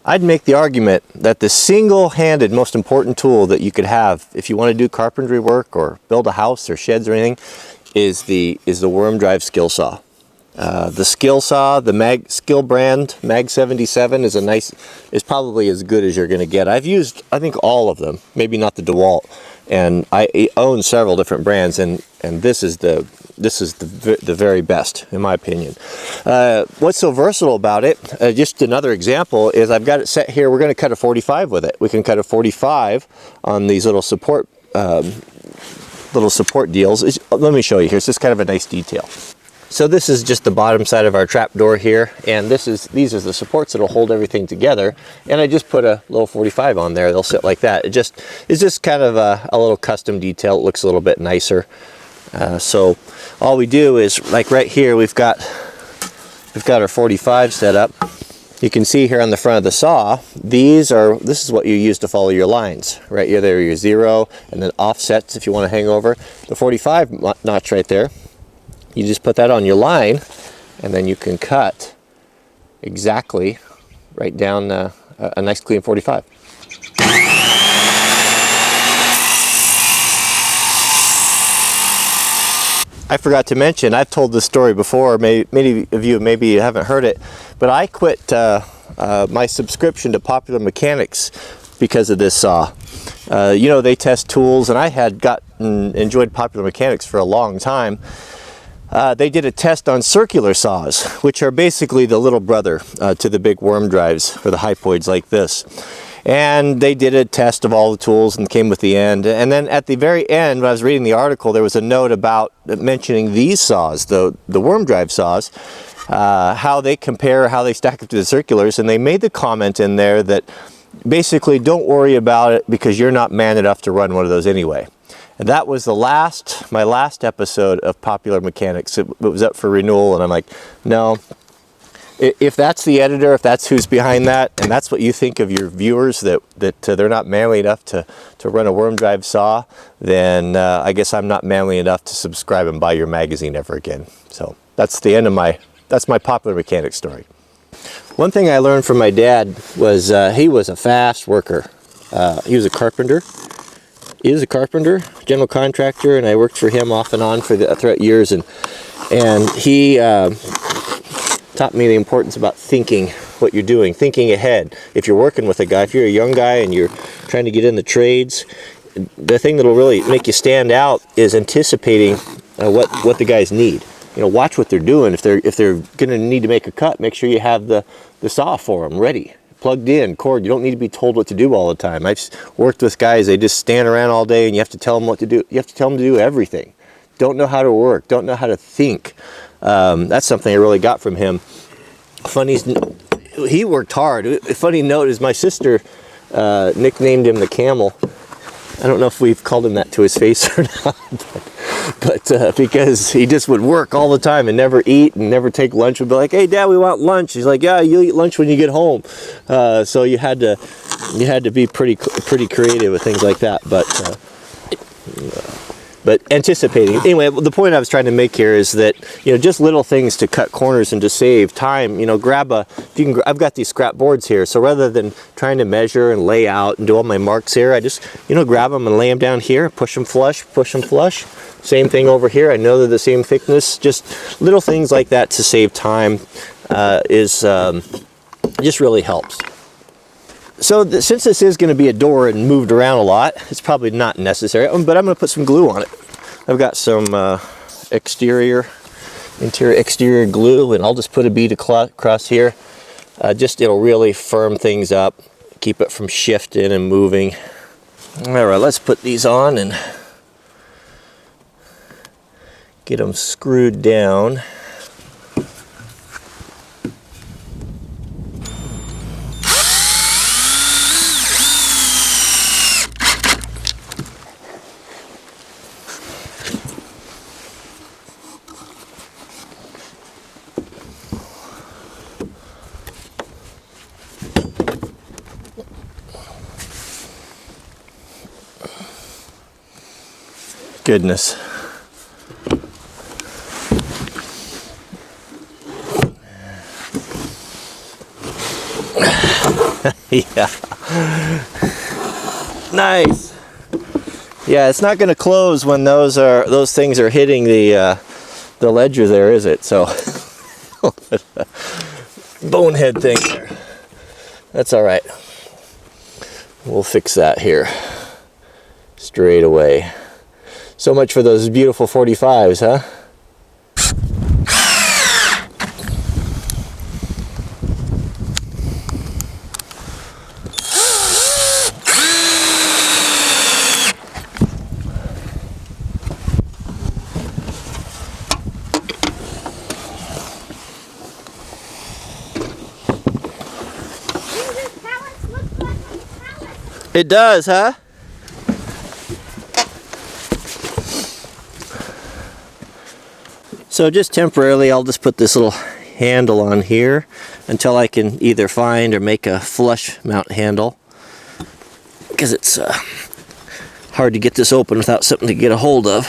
I'd make the argument that the single-handed most important tool that you could have if you want to do carpentry work or build a house or sheds or anything is the worm drive skill saw. The skill saw, the Skill brand Mag 77 is probably as good as you're going to get. I've used, I think, all of them, maybe not the DeWalt, and I own several different brands, and this is the very best in my opinion. What's so versatile about it, just another example, is I've got it set here. We're going to cut a 45 with it. We can cut a 45 on these little support deals. Let me show you here. It's just kind of a nice detail. So this is just the bottom side of our trap door here, and these are the supports that'll hold everything together. And I just put a little 45 on there. They'll sit like that. It's just kind of a little custom detail. It looks a little bit nicer. So all we do is, like right here, we've got our 45 set up. You can see here on the front of the saw, this is what you use to follow your lines. Right here, there are your 0 and then offsets if you want to hang over. The 45 notch right there, you just put that on your line, and then you can cut exactly right down a nice clean 45. I forgot to mention, I've told this story before, many of you maybe haven't heard it, but I quit my subscription to Popular Mechanics because of this saw. You know, they test tools, and I had enjoyed Popular Mechanics for a long time. They did a test on circular saws, which are basically the little brother to the big worm drives or the hypoids like this. And they did a test of all the tools and came with the end. And then at the very end, when I was reading the article, there was a note about mentioning these saws, the worm drive saws, how they compare, how they stack up to the circulars. And they made the comment in there that basically don't worry about it because you're not man enough to run one of those anyway. And that was my last episode of Popular Mechanics. It was up for renewal, and I'm like, no. If that's the editor, if that's who's behind that, and that's what you think of your viewers, that they're not manly enough to run a worm drive saw, then I guess I'm not manly enough to subscribe and buy your magazine ever again. So that's the end of that's my Popular Mechanics story. One thing I learned from my dad was he was a fast worker. He was a carpenter. He was a carpenter, general contractor, and I worked for him off and on throughout years, and he taught me the importance about thinking what you're doing, thinking ahead. If you're working with a guy, if you're a young guy and you're trying to get in the trades, the thing that'll really make you stand out is anticipating what the guys need. You know, watch what they're doing. If they're going to need to make a cut, make sure you have the saw for them ready, plugged in, cord. You don't need to be told what to do all the time. I've worked with guys, they just stand around all day and you have to tell them what to do. You have to tell them to do everything. Don't know how to work, don't know how to think. That's something I really got from him. He worked hard. A funny note is my sister nicknamed him the Camel. I don't know if we've called him that to his face or not, but because he just would work all the time and never eat and never take lunch. We'd be like, "Hey, Dad, we want lunch." He's like, "Yeah, you'll eat lunch when you get home." So you had to be pretty creative with things like that, but anticipating. Anyway, the point I was trying to make here is that, you know, just little things to cut corners and to save time. You know, I've got these scrap boards here, so rather than trying to measure and lay out and do all my marks here, I just, you know, grab them and lay them down here, push them flush. Same thing over here. I know they're the same thickness. Just little things like that to save time just really helps. So since this is going to be a door and moved around a lot, it's probably not necessary, but I'm going to put some glue on it. I've got some interior glue, and I'll just put a bead across here. It'll really firm things up, keep it from shifting and moving. All right, let's put these on and get them screwed down. Goodness. Yeah. Nice. Yeah, it's not going to close when those things are hitting the ledger there, is it? So bonehead thing there. That's all right. We'll fix that here straight away. So much for those beautiful 45s, huh? It does, huh? So just temporarily, I'll just put this little handle on here until I can either find or make a flush mount handle, because it's hard to get this open without something to get a hold of.